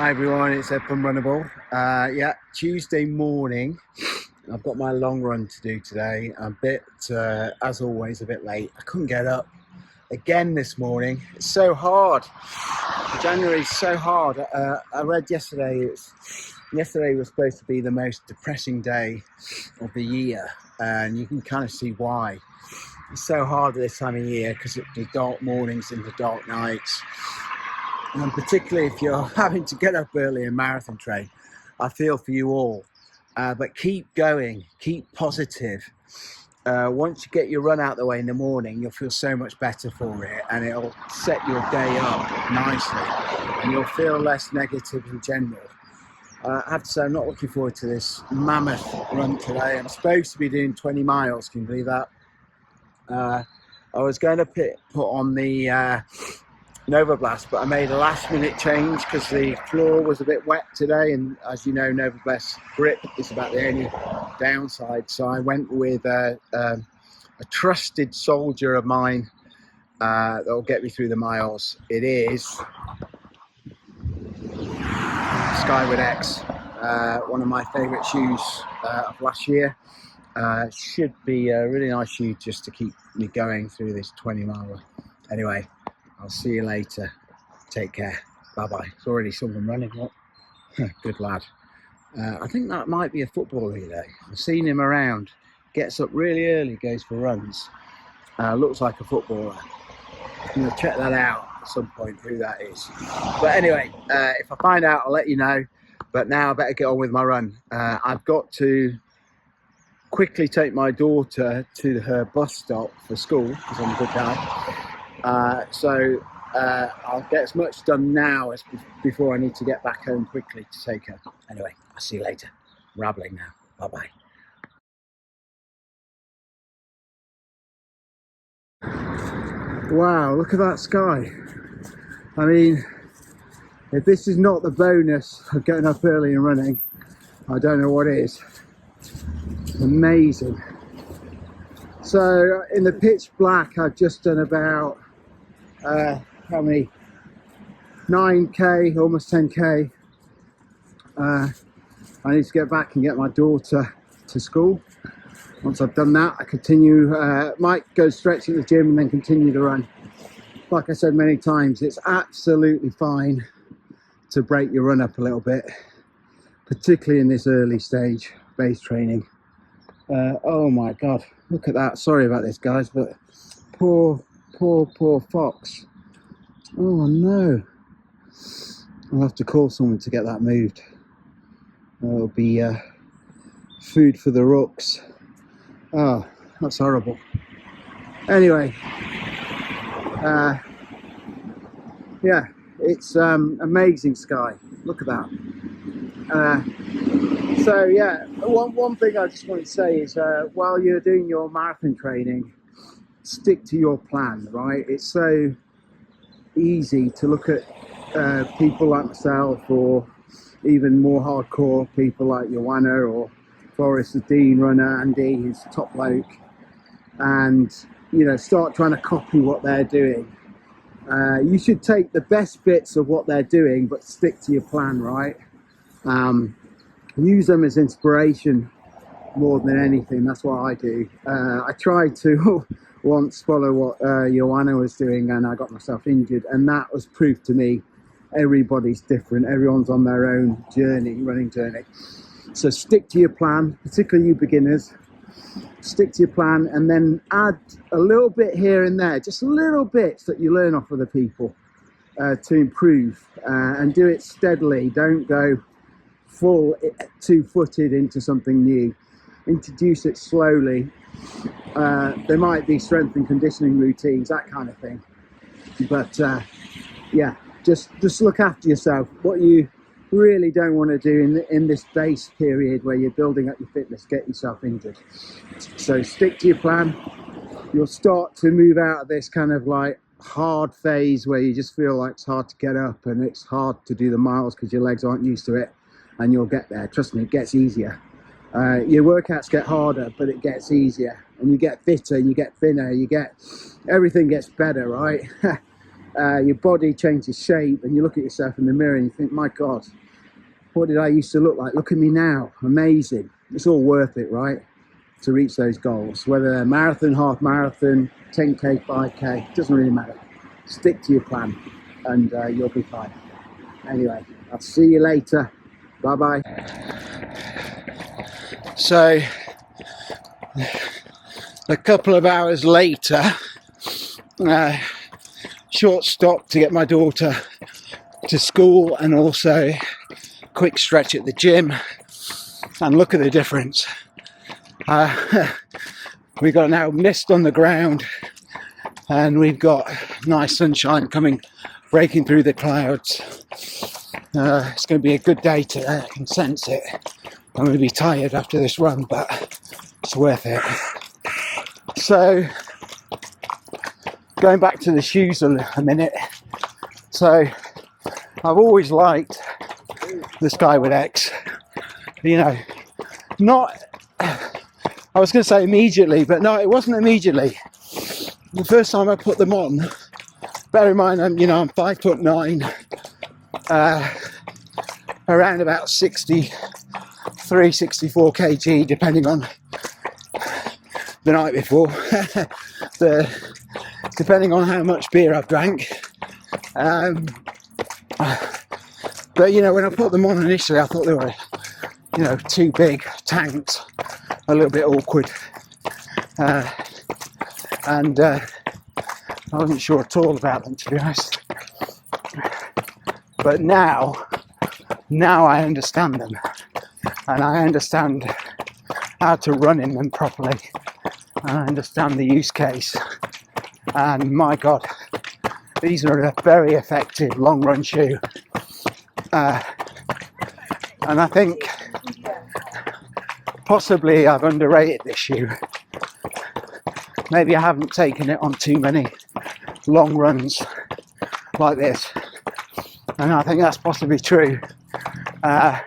Hi everyone, it's Ed from Runnable. Yeah, Tuesday morning. I've got my long run to do today. I'm a bit, as always, a bit late. I couldn't get up again this morning. It's so hard. January is so hard. I read yesterday. Yesterday was supposed to be the most depressing day of the year, and you can kind of see why. It's so hard at this time of year because of the dark mornings and the dark nights. And particularly if you're having to get up early and marathon train, I feel for you all. But keep going, keep positive. Once you get your run out the way in the morning, you'll feel so much better for it, and it'll set your day up nicely, and you'll feel less negative in general. I have to say, I'm not looking forward to this mammoth run today. I'm supposed to be doing 20 miles, can you believe that? I was going to put on the Nova Blast, but I made a last minute change because the floor was a bit wet today, and as you know, Nova Blast grip is about the only downside. So I went with a trusted soldier of mine that will get me through the miles. It is Skyward X, one of my favourite shoes of last year. Should be a really nice shoe just to keep me going through this 20 mile. Anyway, I'll see you later. Take care. Bye-bye. It's already someone running. What? Good lad. I think that might be a footballer today. I've seen him around. Gets up really early, goes for runs. Looks like a footballer. I'm going to check that out at some point, who that is. But anyway, if I find out, I'll let you know. But now I better get on with my run. I've got to quickly take my daughter to her bus stop for school, because I'm a good dad. So I'll get as much done now as before I need to get back home quickly to take her. Anyway, I'll see you later. I'm rambling now. Bye-bye. Wow, look at that sky. I mean, if this is not the bonus of getting up early and running, I don't know what is. Amazing. So in the pitch black, I've just done about how many? 9k, almost 10k. I need to get back and get my daughter to school. Once I've done that, I continue, might go stretch at the gym and then continue to run. Like I said many times, it's absolutely fine to break your run up a little bit, particularly in this early stage base training. Oh my God, look at that. Sorry about this, guys, but poor fox. Oh no. I'll have to call someone to get that moved. It'll be food for the rooks. Oh, that's horrible. Anyway, yeah, it's amazing sky. Look at that. So yeah, one thing I just want to say is while you're doing your marathon training, stick to your plan, right? It's so easy to look at people like myself, or even more hardcore people like Joanna or Forrest, the Dean runner, Andy, who's the top bloke, and start trying to copy what they're doing. You should take the best bits of what they're doing, but stick to your plan, right? Use them as inspiration more than anything. That's what I do. I tried to once follow what Joanna was doing, and I got myself injured, and that was proof to me everybody's different. Everyone's on their own journey, running journey. So stick to your plan, particularly you beginners. Stick to your plan, and then add a little bit here and there, just little bits that you learn off other people to improve, and do it steadily. Don't go full two-footed into something new. Introduce it slowly. There might be strength and conditioning routines, that kind of thing, but yeah, just look after yourself. What you really don't want to do in this base period where you're building up your fitness, get yourself injured. So stick to your plan. You'll start to move out of this kind of like hard phase where you just feel like it's hard to get up and it's hard to do the miles because your legs aren't used to it, and you'll get there. Trust me, it gets easier. Your workouts get harder, but it gets easier, and you get fitter, you get thinner, everything gets better, right? your body changes shape, and you look at yourself in the mirror and you think, my God, what did I used to look like? Look at me now, amazing. It's all worth it, right? To reach those goals, whether they're marathon, half marathon, 10K, 5K, doesn't really matter. Stick to your plan and you'll be fine. Anyway, I'll see you later. Bye-bye. So, a couple of hours later, short stop to get my daughter to school and also quick stretch at the gym, and look at the difference. We've got now mist on the ground and we've got nice sunshine breaking through the clouds. It's going to be a good day today, I can sense it. I'm going to be tired after this run, but it's worth it. So, going back to the shoes a minute. So, I've always liked the Skyward X. You know, not, I was going to say immediately, but no, it wasn't immediately. The first time I put them on, bear in mind, I'm 5'9", around about 63, 64 kg, depending on the night before, depending on how much beer I've drank. But you know, when I put them on initially, I thought they were, you know, too big tanks, a little bit awkward, and I wasn't sure at all about them, to be honest. But now I understand them, and I understand how to run in them properly, and I understand the use case. And my God, these are a very effective long run shoe. And I think possibly I've underrated this shoe. Maybe I haven't taken it on too many long runs like this, and I think that's possibly true. But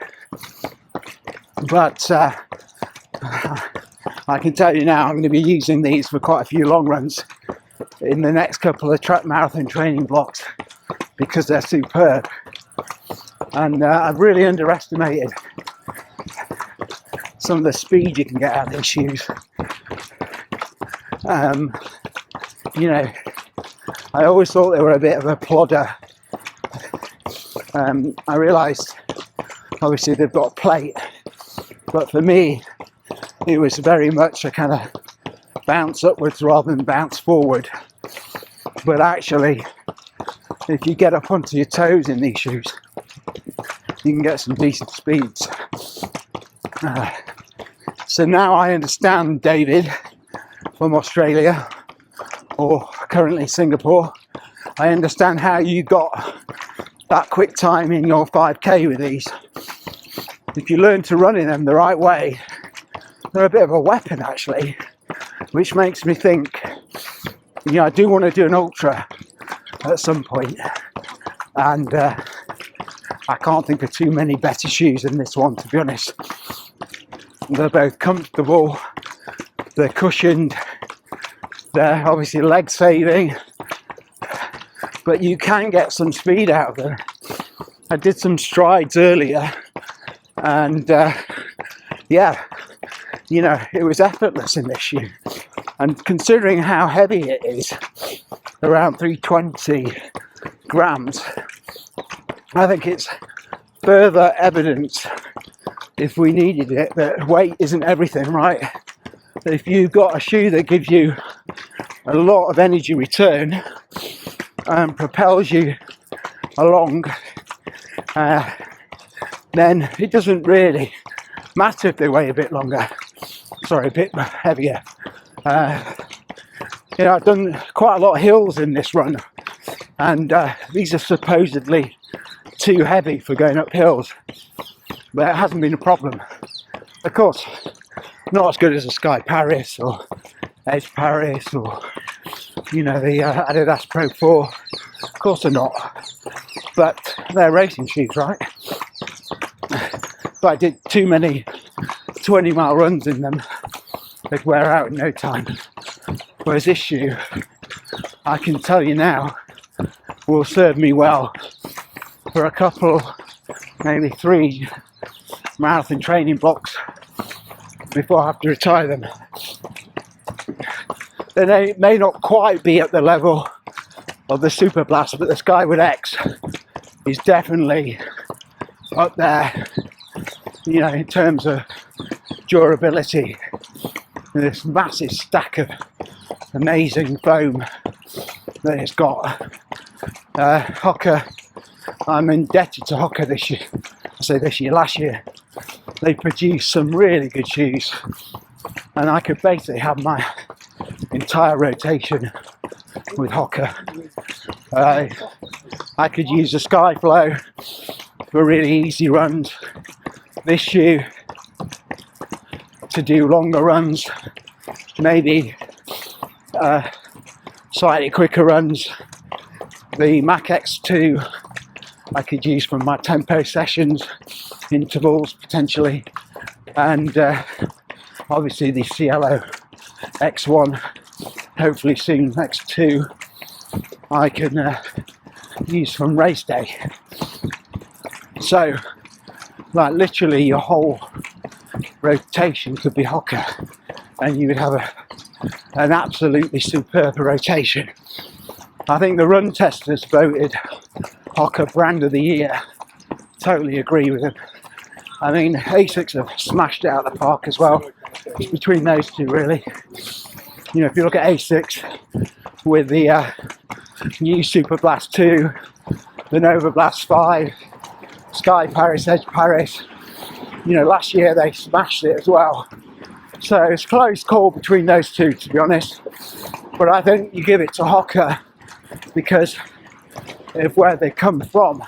I can tell you now, I'm going to be using these for quite a few long runs in the next couple of track marathon training blocks because they're superb. And I've really underestimated some of the speed you can get out of these shoes. You know, I always thought they were a bit of a plodder. I realised, obviously, they've got a plate, but for me, it was very much a kind of bounce upwards rather than bounce forward. But actually, if you get up onto your toes in these shoes, you can get some decent speeds. So now I understand, David, from Australia, or currently Singapore, I understand how you got that quick time in your 5K with these. If you learn to run in them the right way, they're a bit of a weapon actually, which makes me think, you know, I do want to do an ultra at some point, and I can't think of too many better shoes than this one, to be honest. They're both comfortable, they're cushioned, they're obviously leg saving, but you can get some speed out of them. I did some strides earlier, and yeah, you know, it was effortless in this shoe. And considering how heavy it is, around 320 grams, I think it's further evidence, if we needed it, that weight isn't everything, right? That if you've got a shoe that gives you a lot of energy return and propels you along, then it doesn't really matter if they weigh a bit heavier. You know, I've done quite a lot of hills in this run, and these are supposedly too heavy for going up hills, but it hasn't been a problem. Of course, not as good as a Sky Paris or Edge Paris or, you know, the Adidas Pro 4. Of course they're not, but they're racing shoes, right? But I did too many 20-mile runs in them. They'd wear out in no time. Whereas this shoe, I can tell you now, will serve me well for a couple, maybe 3 marathon training blocks before I have to retire them. They may not quite be at the level of the Super Blast, but the Skyward X is definitely up there, you know, in terms of durability. This massive stack of amazing foam that it's got. Hoka, I'm indebted to Hoka this year. I say this year, last year. They produced some really good shoes, and I could basically have my entire rotation with Hoka. I could use a Skyflow for really easy runs, this shoe to do longer runs, maybe slightly quicker runs. The Mac X2 I could use for my tempo sessions, intervals potentially, and obviously the Cielo X1, hopefully soon X2, I can use from race day. So, like, literally your whole rotation could be Hoka, and you would have an absolutely superb rotation. I think the run testers voted Hoka brand of the year. Totally agree with them. I mean, Asics have smashed it out of the park as well. It's between those two, really. You know, if you look at Asics with the new Super Blast 2, the Nova Blast 5, Sky Paris, Edge Paris, you know, last year they smashed it as well. So it's a close call between those two, to be honest. But I think you give it to Hoka because of where they come from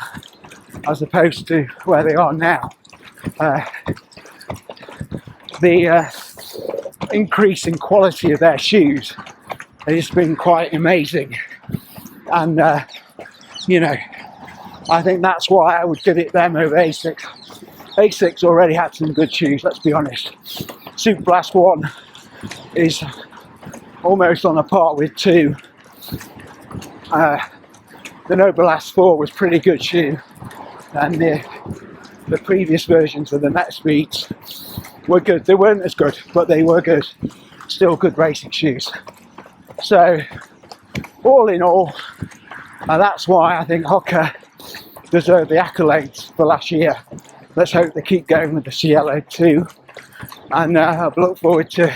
as opposed to where they are now. The increase in quality of their shoes has been quite amazing, and you know, I think that's why I would give it them over Asics. Asics already had some good shoes, let's be honest. Super Blast 1 is almost on a par with 2. The Nova Blast 4 was pretty good shoe, and the previous versions of the Net Speeds were good. They weren't as good, but they were good. Still good racing shoes. So, all in all, that's why I think Hoka deserve the accolades for last year. Let's hope they keep going with the Cielo too. And I look forward to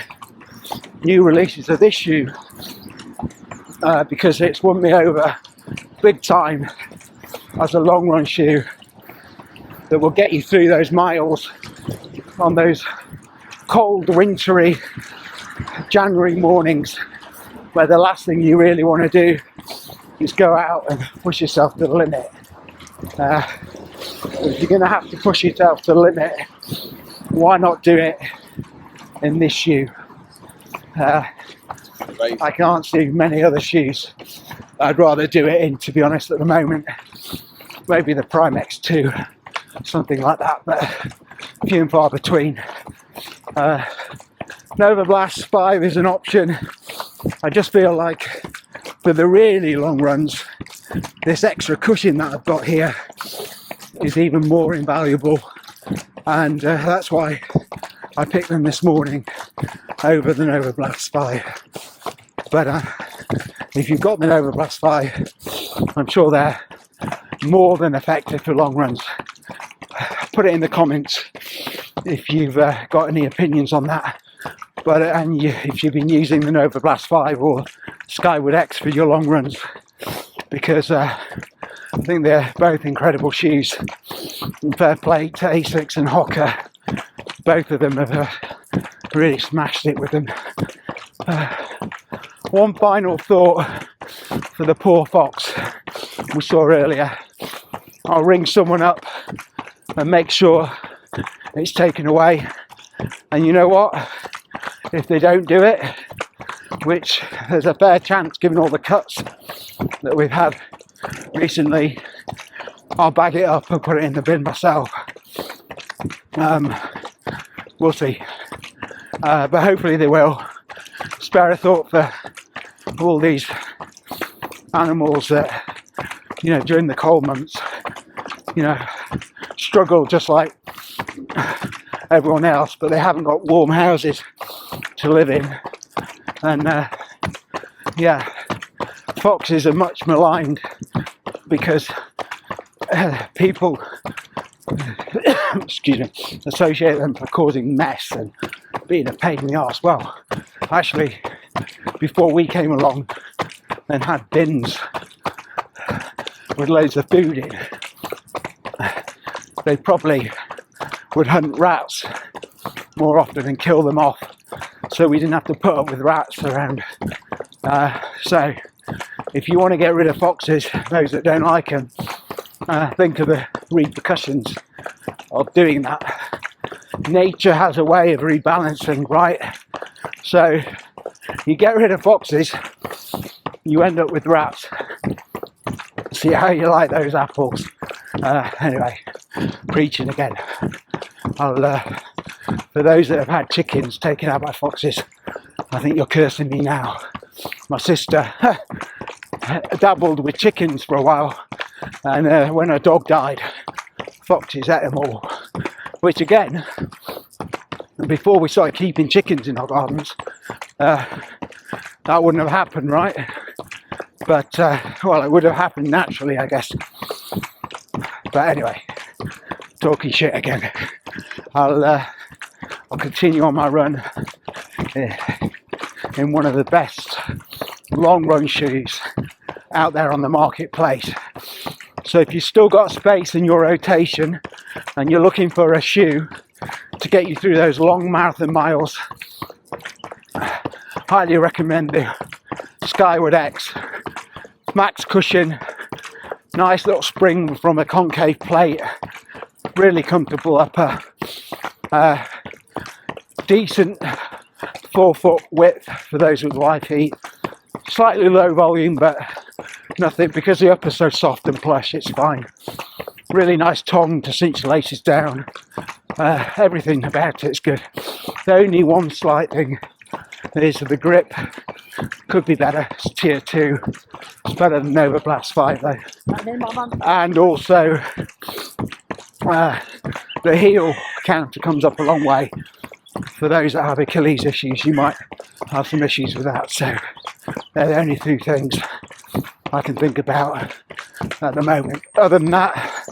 new releases of this shoe because it's won me over big time as a long run shoe that will get you through those miles on those cold, wintry January mornings where the last thing you really want to do is go out and push yourself to the limit. If you're going to have to push yourself to the limit, why not do it in this shoe? I can't see many other shoes I'd rather do it in, to be honest, at the moment. Maybe the Prime X2, something like that, but few and far between. Nova Blast 5 is an option. I just feel like for the really long runs, this extra cushion that I've got here is even more invaluable, and that's why I picked them this morning over the Nova Blast 5. But if you've got the Nova Blast 5, I'm sure they're more than effective for long runs. Put it in the comments if you've got any opinions on that. But if you've been using the Nova Blast 5 or Skyward X for your long runs, because I think they're both incredible shoes. And fair play to Asics and Hoka. Both of them have really smashed it with them. One final thought for the poor fox we saw earlier. I'll ring someone up and make sure it's taken away. And you know what? If they don't do it, which there's a fair chance given all the cuts that we've had recently, I'll bag it up and put it in the bin myself. We'll see. But hopefully they will. Spare a thought for all these animals that you know, during the cold months, you know, struggle just like everyone else, but they haven't got warm houses to live in. And yeah, foxes are much maligned because people excuse me, associate them for causing mess and being a pain in the arse. Well, actually, before we came along and had bins with loads of food in, they probably would hunt rats more often and kill them off, so we didn't have to put up with rats around. So if you want to get rid of foxes, those that don't like them, think of the repercussions of doing that. Nature has a way of rebalancing, right? So you get rid of foxes, you end up with rats. See how you like those apples. Anyway, preaching again. For those that have had chickens taken out by foxes, I think you're cursing me now. My sister dabbled with chickens for a while, and when her dog died, foxes ate them all. Which again, before we started keeping chickens in our gardens, that wouldn't have happened, right? But well, it would have happened naturally, I guess. But anyway, talking shit again. I'll continue on my run in one of the best long run shoes out there on the marketplace. So if you've still got space in your rotation and you're looking for a shoe to get you through those long marathon miles, highly recommend the Skyward X. Max cushion, nice little spring from a concave plate, really comfortable upper, decent 4 foot width for those with wide feet, slightly low volume but nothing, because the upper's so soft and plush, it's fine. Really nice tongue to cinch the laces down. Everything about it's good. The only one slight thing is the grip could be better. It's tier 2. It's better than Nova Blast 5 though. And also the heel counter comes up a long way. For those that have Achilles issues, you might have some issues with that. So they're the only 2 things I can think about at the moment. Other than that,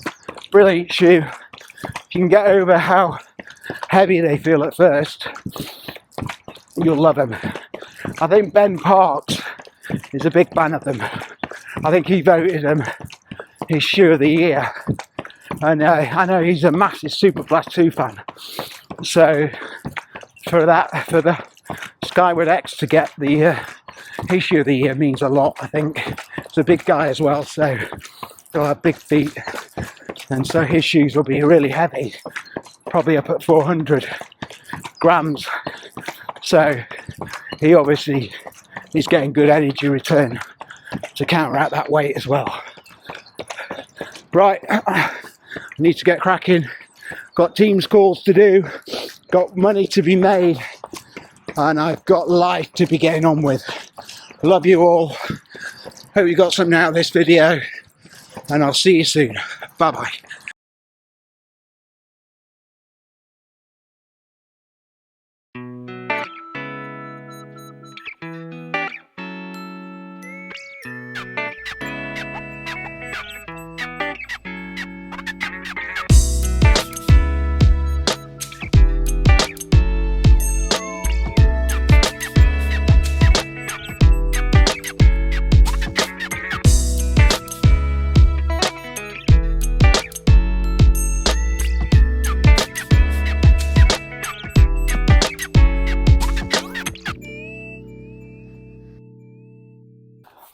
brilliant shoe. If you can get over how heavy they feel at first, you'll love them. I think Ben Parks is a big fan of them. I think he voted them his shoe of the year. And I know he's a massive Super Blast 2 fan. So for the Skyward X to get the his shoe of the year means a lot. I think he's a big guy as well, so he'll have big feet, and so his shoes will be really heavy, probably up at 400 grams. So he obviously is getting good energy return to counteract that weight as well. Right, I need to get cracking. Got Teams calls to do, got money to be made, and I've got life to be getting on with. Love you all. Hope you got something out of this video, and I'll see you soon. Bye bye.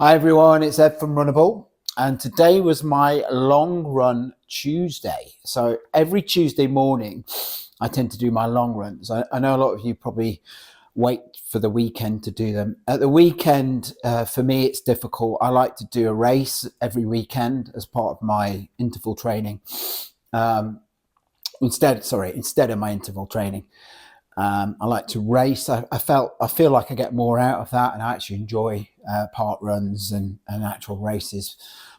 Hi everyone, it's Ed from Runnable, and today was my long run Tuesday. So every Tuesday morning I tend to do my long runs. I know a lot of you probably wait for the weekend to do them. At the weekend, for me it's difficult. I like to do a race every weekend as part of my interval training. Instead of my interval training. I like to race. I feel like I get more out of that, and I actually enjoy park runs and actual races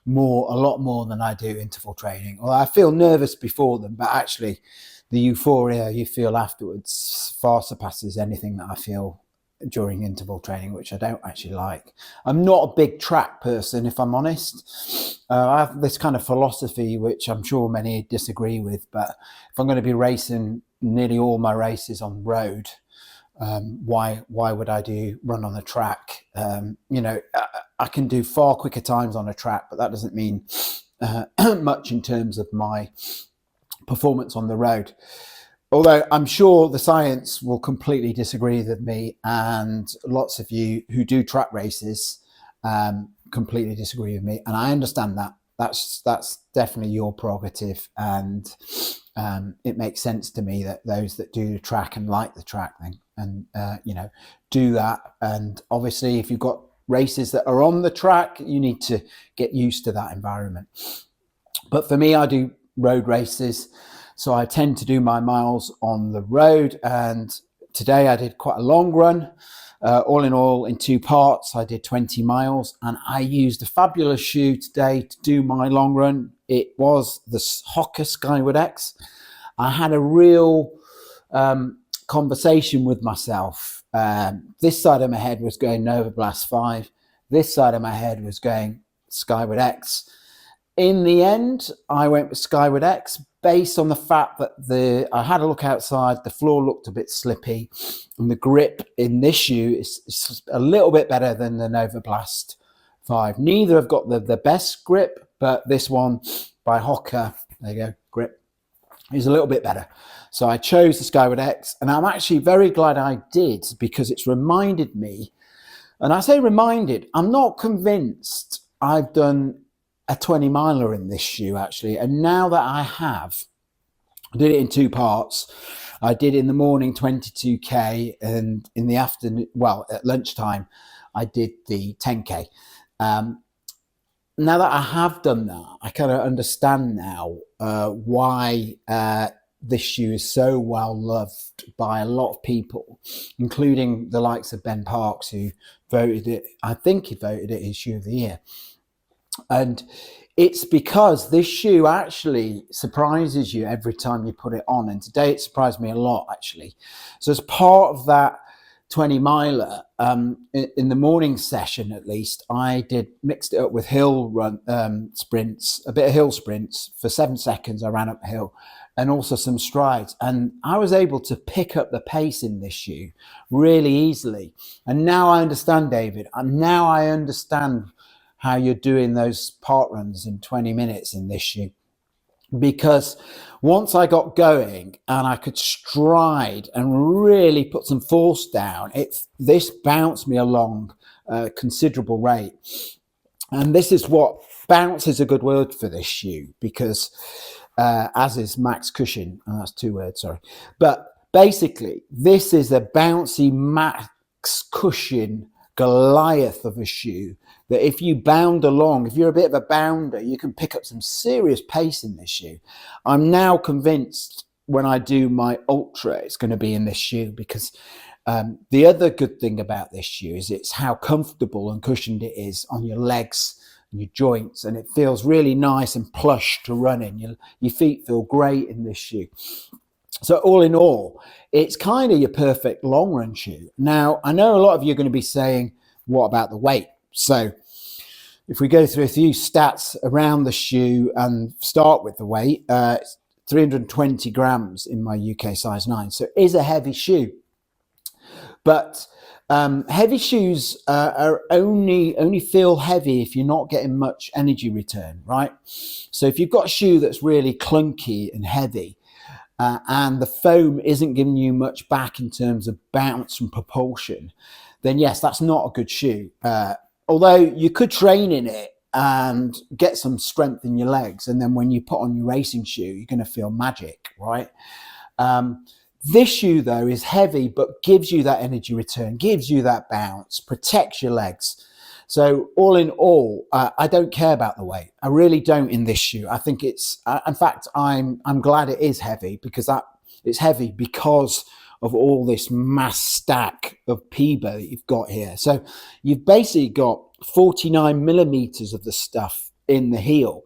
a lot more than I do interval training. Well, I feel nervous before them, but actually the euphoria you feel afterwards far surpasses anything that I feel during interval training, which I don't actually like. I'm not a big track person, if I'm honest. I have this kind of philosophy, which I'm sure many disagree with, but if I'm going to be racing nearly all my races on road, why would I run on a track? I can do far quicker times on a track, but that doesn't mean much in terms of my performance on the road. Although I'm sure the science will completely disagree with me, and lots of you who do track races completely disagree with me, and I understand that. That's definitely your prerogative, and it makes sense to me that those that do the track and like the track thing and do that. And obviously, if you've got races that are on the track, you need to get used to that environment. But for me, I do road races. So I tend to do my miles on the road, and today I did quite a long run. All in all, in 2 parts, I did 20 miles, and I used a fabulous shoe today to do my long run. It was the Hoka Skyward X. I had a real conversation with myself. This side of my head was going Nova Blast 5. This side of my head was going Skyward X. In the end, I went with Skyward X based on the fact that I had a look outside, the floor looked a bit slippy, and the grip in this shoe is a little bit better than the Nova Blast 5. Neither have got the best grip, but this one by Hoka, there you go, grip, is a little bit better. So I chose the Skyward X, and I'm actually very glad I did, because it's reminded me, and I say reminded, I'm not convinced I've done a 20 miler in this shoe actually, and now that I did it in 2 parts. I did in the morning 22k, and in the afternoon, well, at lunchtime, I did the 10k. Now that I have done that, I kind of understand now why this shoe is so well loved by a lot of people, including the likes of Ben Parks, who voted it, I think he voted it his shoe of the year. And it's because this shoe actually surprises you every time you put it on. And today it surprised me a lot, actually. So as part of that 20 miler, in the morning session, at least, I mixed it up with hill run sprints, a bit of hill sprints for 7 seconds. I ran up the hill, and also some strides. And I was able to pick up the pace in this shoe really easily. And now I understand, David, and now I understand how you're doing those park runs in 20 minutes in this shoe. Because once I got going and I could stride and really put some force down, this bounced me along a considerable rate. And this is what, bounce is a good word for this shoe, because as is max cushion, and that's 2 words, sorry. But basically, this is a bouncy max cushion Goliath of a shoe that if you bound along, if you're a bit of a bounder, you can pick up some serious pace in this shoe. I'm now convinced when I do my ultra, it's going to be in this shoe, because the other good thing about this shoe is it's how comfortable and cushioned it is on your legs and your joints, and it feels really nice and plush to run in. Your feet feel great in this shoe. So all in all, it's kind of your perfect long run shoe. Now, I know a lot of you are going to be saying, what about the weight? So if we go through a few stats around the shoe and start with the weight, it's 320 grams in my UK size 9. So it is a heavy shoe. But heavy shoes are only feel heavy if you're not getting much energy return, right? So if you've got a shoe that's really clunky and heavy, and the foam isn't giving you much back in terms of bounce and propulsion, then yes, that's not a good shoe. Although you could train in it and get some strength in your legs, and then when you put on your racing shoe, you're going to feel magic, right? This shoe, though, is heavy, but gives you that energy return, gives you that bounce, protects your legs. So all in all, I don't care about the weight. I really don't in this shoe. I think it's, in fact, I'm glad it is heavy, because it's heavy because of all this mass stack of Peba that you've got here. So you've basically got 49 millimeters of the stuff in the heel.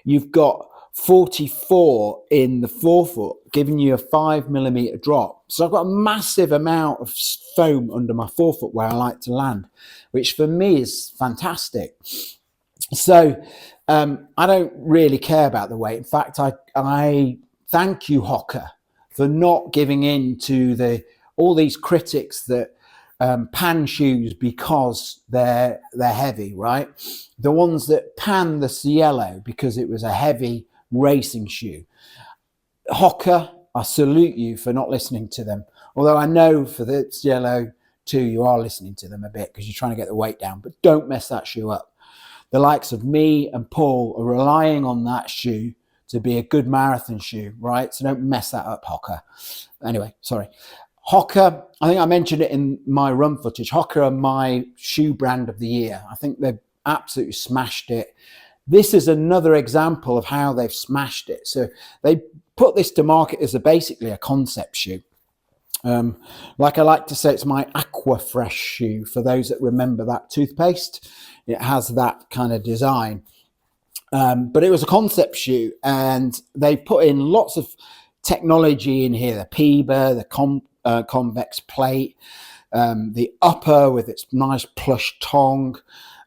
You've got 44 in the forefoot, giving you a 5 millimeter drop. So I've got a massive amount of foam under my forefoot where I like to land, which for me is fantastic. So I don't really care about the weight. In fact, I thank you, Hoka, for not giving in to all these critics that pan shoes because they're heavy, right? The ones that pan the Cielo because it was a heavy racing shoe. Hoka, I salute you for not listening to them. Although I know for the Cielo too, you are listening to them a bit because you're trying to get the weight down, but don't mess that shoe up. The likes of me and Paul are relying on that shoe to be a good marathon shoe, right? So don't mess that up, Hoka. Anyway, sorry. Hoka, I think I mentioned it in my run footage. Hoka are my shoe brand of the year. I think they've absolutely smashed it. This is another example of how they've smashed it. So they put this to market as basically a concept shoe. Like I like to say, it's my Aqua Fresh shoe for those that remember that toothpaste. It has that kind of design. But it was a concept shoe, and they put in lots of technology in here. The Peba, the convex plate, the upper with its nice plush tongue,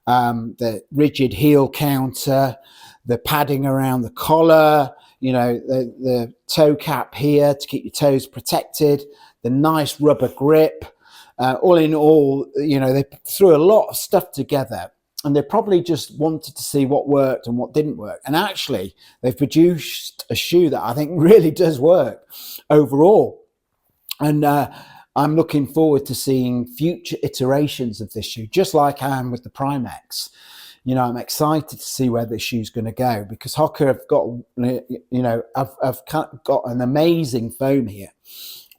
the rigid heel counter, the padding around the collar, you know, the toe cap here to keep your toes protected, the nice rubber grip. All in all, you know, they threw a lot of stuff together, and they probably just wanted to see what worked and what didn't work. And actually, they've produced a shoe that I think really does work overall. And I'm looking forward to seeing future iterations of this shoe, just like I am with the Prime X. You know, I'm excited to see where this shoe's going to go, because Hoka have got, you know, I've got an amazing foam here.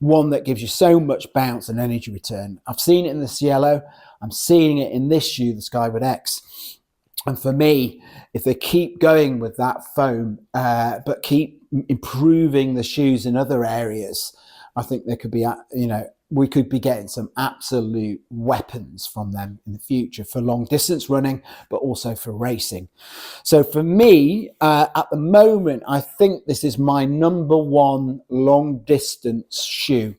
One that gives you so much bounce and energy return. I've seen it in the Cielo. I'm seeing it in this shoe, the Skyward X. And for me, if they keep going with that foam, but keep improving the shoes in other areas, I think there could be, you know, we could be getting some absolute weapons from them in the future for long distance running, but also for racing. So for me, at the moment, I think this is my number one long distance shoe.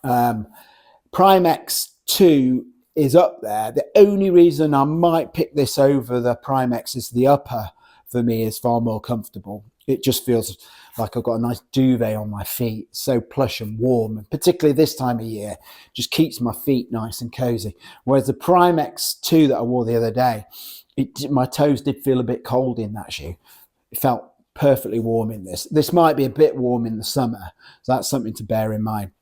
Prime X2 is up there. The only reason I might pick this over the Prime X is the upper for me is far more comfortable. It just feels like I've got a nice duvet on my feet, so plush and warm, and particularly this time of year, just keeps my feet nice and cozy. Whereas the Prime X2 that I wore the other day, my toes did feel a bit cold in that shoe. It felt perfectly warm in this. This might be a bit warm in the summer, so that's something to bear in mind.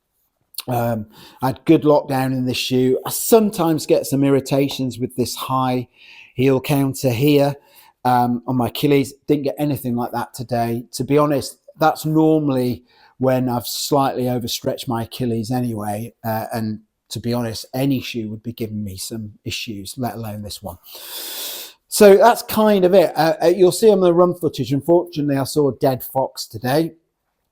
I had good lockdown in this shoe. I sometimes get some irritations with this high heel counter here on my Achilles. Didn't get anything like that today. To be honest, that's normally when I've slightly overstretched my Achilles anyway. And to be honest, any shoe would be giving me some issues, let alone this one. So that's kind of it. You'll see on the run footage, unfortunately, I saw a dead fox today.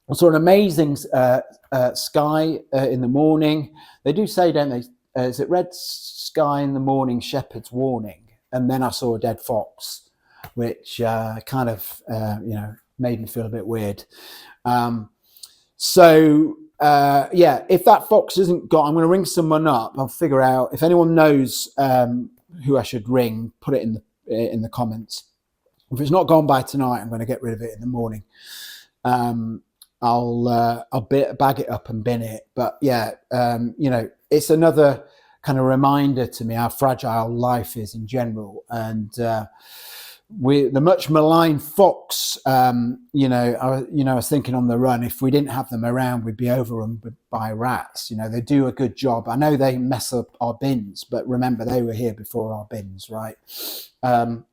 I saw an amazing sky in the morning. They do say, don't they, is it red sky in the morning, shepherd's warning? And then I saw a dead fox, which kind of, you know, made me feel a bit weird. Yeah, if that fox isn't got, I'm going to ring someone up. I'll figure out if anyone knows who I should ring. Put it in the comments. If it's not gone by tonight, I'm going to get rid of it in the morning. I'll bag it up and bin it. But yeah, you know, it's another kind of reminder to me how fragile life is in general, and the much maligned fox, you know, I was thinking on the run, if we didn't have them around, we'd be overrun by rats. You know, they do a good job. I know they mess up our bins, but remember, they were here before our bins, right? And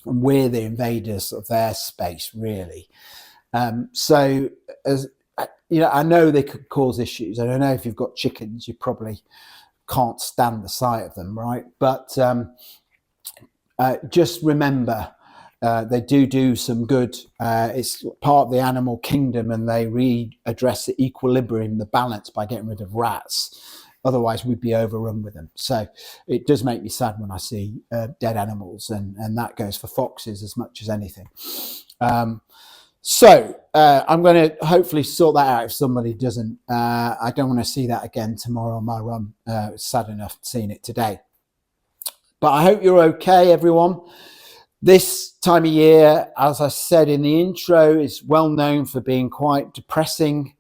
we're the invaders of their space, really. So, as you know, I know they could cause issues. I don't know if you've got chickens, you probably can't stand the sight of them, right? But just remember, They do some good. It's part of the animal kingdom, and they readdress the equilibrium, the balance, by getting rid of rats. Otherwise, we'd be overrun with them. So it does make me sad when I see dead animals, and that goes for foxes as much as anything. So I'm going to hopefully sort that out if somebody doesn't. I don't want to see that again tomorrow on my run. It's sad enough seeing it today. But I hope you're okay, everyone. This time of year, as I said in the intro, is well known for being quite depressing.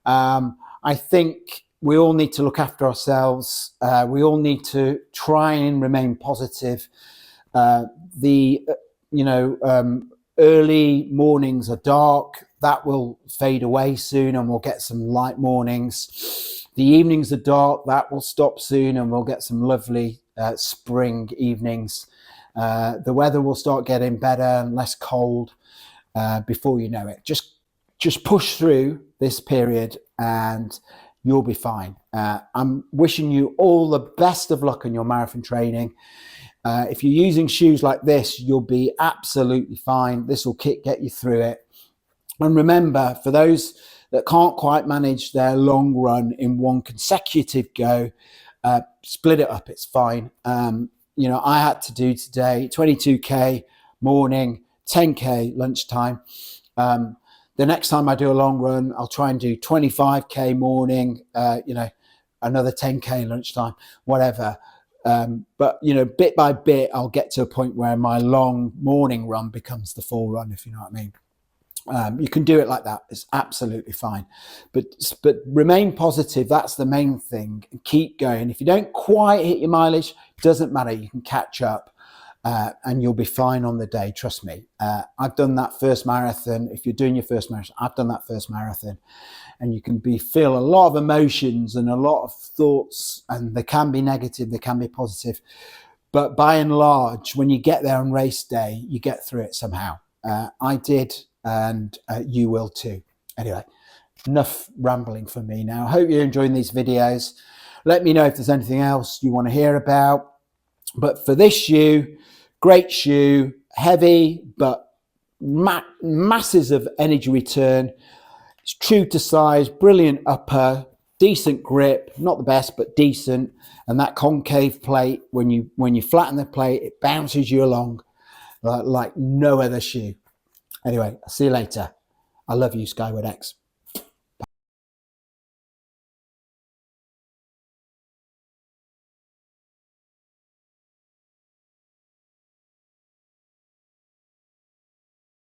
I think we all need to look after ourselves. We all need to try and remain positive. Early mornings are dark. That will fade away soon, and we'll get some light mornings. The evenings are dark. That will stop soon, and we'll get some lovely spring evenings. The weather will start getting better and less cold before you know it. Just push through this period and you'll be fine. I'm wishing you all the best of luck in your marathon training. If you're using shoes like this, you'll be absolutely fine. This will get you through it. And remember, for those that can't quite manage their long run in one consecutive go, split it up. It's fine. I had to do today 22k morning, 10k lunchtime. The next time I do a long run, I'll try and do 25k morning, another 10k lunchtime, whatever. But bit by bit, I'll get to a point where my long morning run becomes the full run, if you know what I mean. You can do it like that. It's absolutely fine. But remain positive. That's the main thing. Keep going. If you don't quite hit your mileage, doesn't matter. You can catch up and you'll be fine on the day. Trust me. I've done that first marathon. If you're doing your first marathon, I've done that first marathon. And you can feel a lot of emotions and a lot of thoughts. And they can be negative. They can be positive. But by and large, when you get there on race day, you get through it somehow. I did. And you will too. Anyway, enough rambling from me now. I hope you're enjoying these videos. Let me know if there's anything else you want to hear about. But for this shoe, great shoe, heavy, but masses of energy return. It's true to size, brilliant upper, decent grip, not the best, but decent. And that concave plate, when you flatten the plate, it bounces you along like no other shoe. Anyway, I'll see you later. I love you, Skyward X.